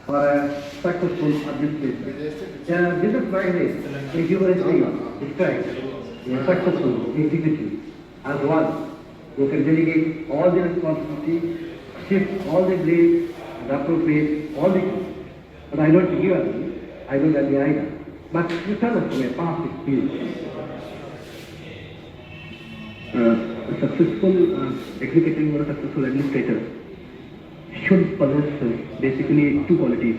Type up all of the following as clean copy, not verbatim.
for a successful administration. This is why the UPSC describes a successful executive as one who can delegate all the responsibility, shift all the blame, and appropriate all the things. But I don't give up. I don't have the idea. But you tell us from a past experience. A successful executive or a successful administrator should possess basically two qualities.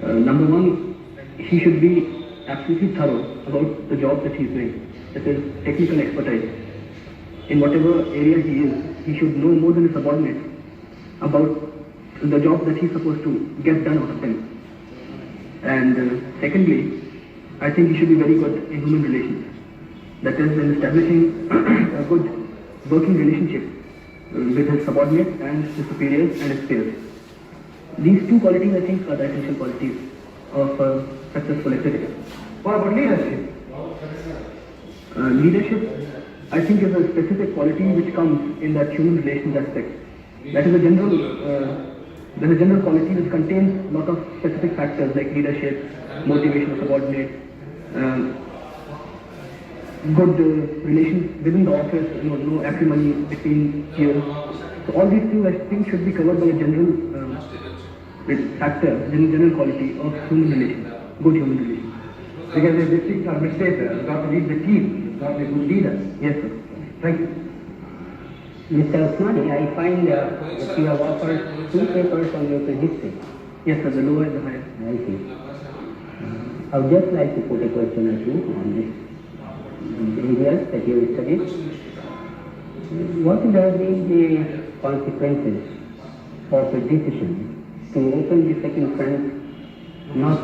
Number one, he should be absolutely thorough about the job that he is doing. That is technical expertise. In whatever area he is, he should know more than his subordinates about the job that he is supposed to get done out of them. And secondly, I think he should be very good in human relations. That is, in establishing a good working relationship with his subordinates and his superiors and his peers. These two qualities, I think, are the essential qualities of a successful executive. What about leadership? Leadership, I think, is a specific quality which comes in that human relations aspect. That is a general quality which contains a lot of specific factors like leadership, motivation of subordinates, good relations within the office, no acrimony between peers. So all these things, I think, should be covered by a general factor, general quality of human relations, good human relations. Because a district administrator has got to lead the team, got to be a good leader. Yes, sir. Thank you. Mr. Usmani, I find that you have offered two papers on local history. Yes, sir, the lower and the higher. I see. I would just like to put a question or two on this areas that you have studied. What would have been the consequences of a decision to open the second front not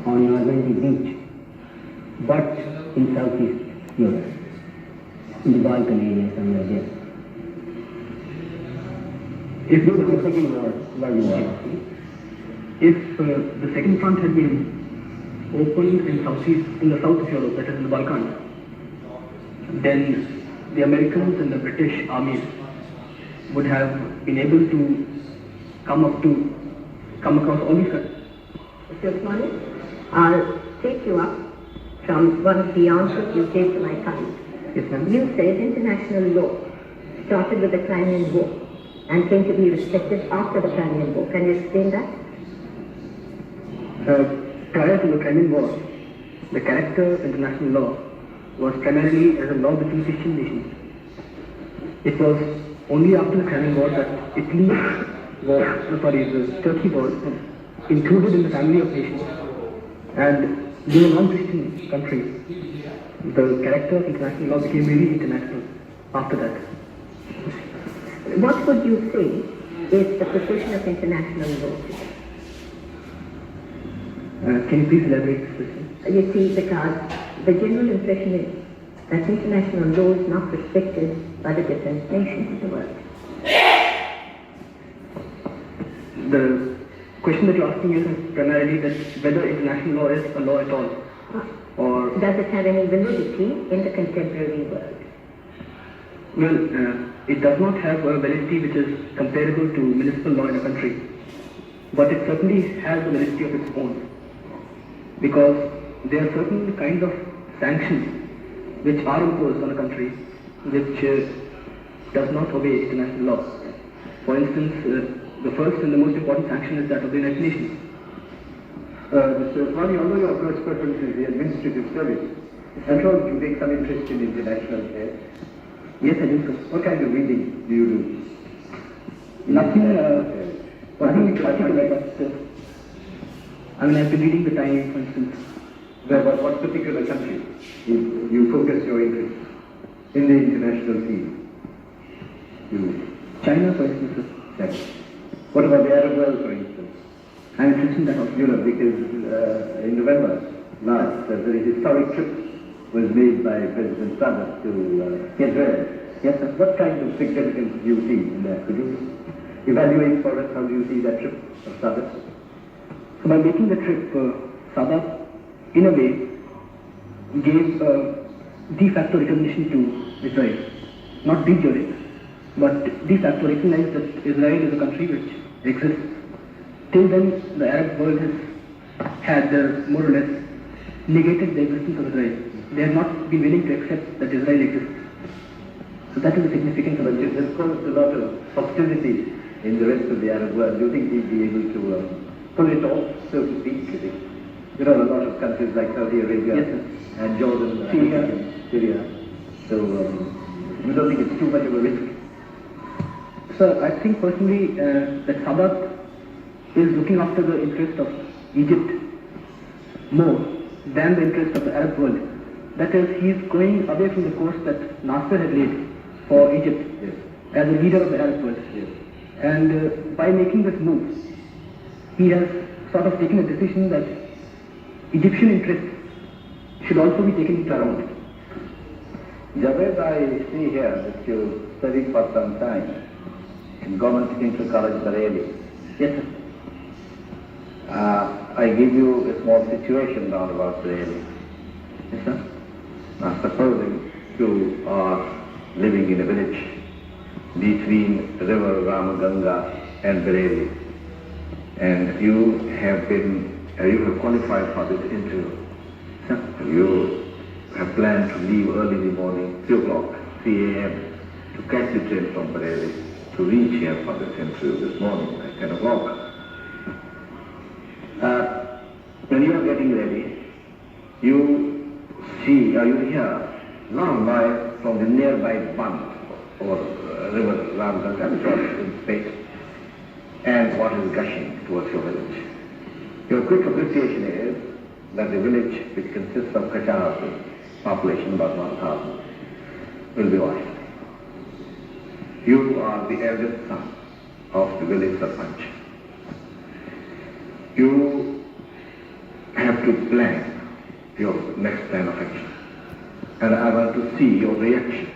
on Normandy beach, but in Southeast Europe, in the Balkan area somewhere there? If the second world war, if the second front had been opened in the south of Europe, that is in the Balkans, then the Americans and the British armies would have been able to come across all these countries. Mr. Usmani, I'll take you up from one of the answers you gave to my colleague. Yes, ma'am. You said international law started with the Crimean War and came to be respected after the Crimean War. Can you explain that? Prior to the Crimean War, the character of international law was primarily as a law between Christian nations. It was only after the Crimean War that Turkey was included in the family of nations. And being a non-Christian country, the character of international law became really international after that. What would you say is the position of international law? Can you please elaborate this question? You see, because the general impression is that international law is not respected by the different nations of the world. The question that you're asking is primarily that whether international law is a law at all, or does it have any validity in the contemporary world? Well, it does not have a validity which is comparable to municipal law in a country, but it certainly has a validity of its own, because there are certain kinds of sanctions which are imposed on a country which does not obey international law. For instance, the first and the most important sanction is that of the United Nations. Mr. Usmani, although your first preference is the administrative service, I'm sure you take some interest in international affairs. Yes, I do, sir. What kind of reading do you do? Nothing in particular, but I've been reading the Time, for instance. What particular country you focus your interest in the international field? China, for instance, sir. Yes. What about the Arab world, for instance? I'm interested in that also. Europe, because in November last, a very historic trip was made by President Sadat to Israel. Yes, sir. What kind of significance do you see in that? Could you evaluate for us how do you see that trip of Sadat? So by making the trip, Sadat, in a way, gave de facto recognition to Israel. Not de jure, but de facto recognized that Israel is a country which exists Till then, the Arab world has had more or less negated the existence of Israel. They have not been willing to accept that Israel exists. So that is the significance of But it. there's caused a lot of hostility in the rest of the Arab world. Do you think he'd be able to pull it off, so to speak? You know, a lot of countries like Saudi Arabia Yes, sir. and Jordan, Syria. So you don't think it's too much of a risk? So I think personally that Sadat is looking after the interest of Egypt more than the interest of the Arab world. That is, he is going away from the course that Nasser had laid for Egypt as a leader of the Arab world. And by making this move, he has sort of taken a decision that Egyptian interests should also be taken into account. Javed, I see here that you studied for some time in Government Technical College, Bareilly. Yes, sir. I give you a small situation round about Bareilly. Yes, sir. Now, supposing you are living in a village between river Ramaganga and Bareilly, and you have qualified for this interview. Sir. You have planned to leave early in the morning, 3 o'clock, 3 a.m., to catch the train from Bareilly to reach here for this interview this morning at 10 o'clock. When you are getting ready, you see, or you hear long noise from the nearby Bund or river Ramganga, which was in space, and water is gushing towards your village. Your quick appreciation is that the village, which consists of Kachars, population about 1,000, will be washed. You are the eldest son of the village Sarpanch. You have to plan your next plan of action. And I want to see your reaction.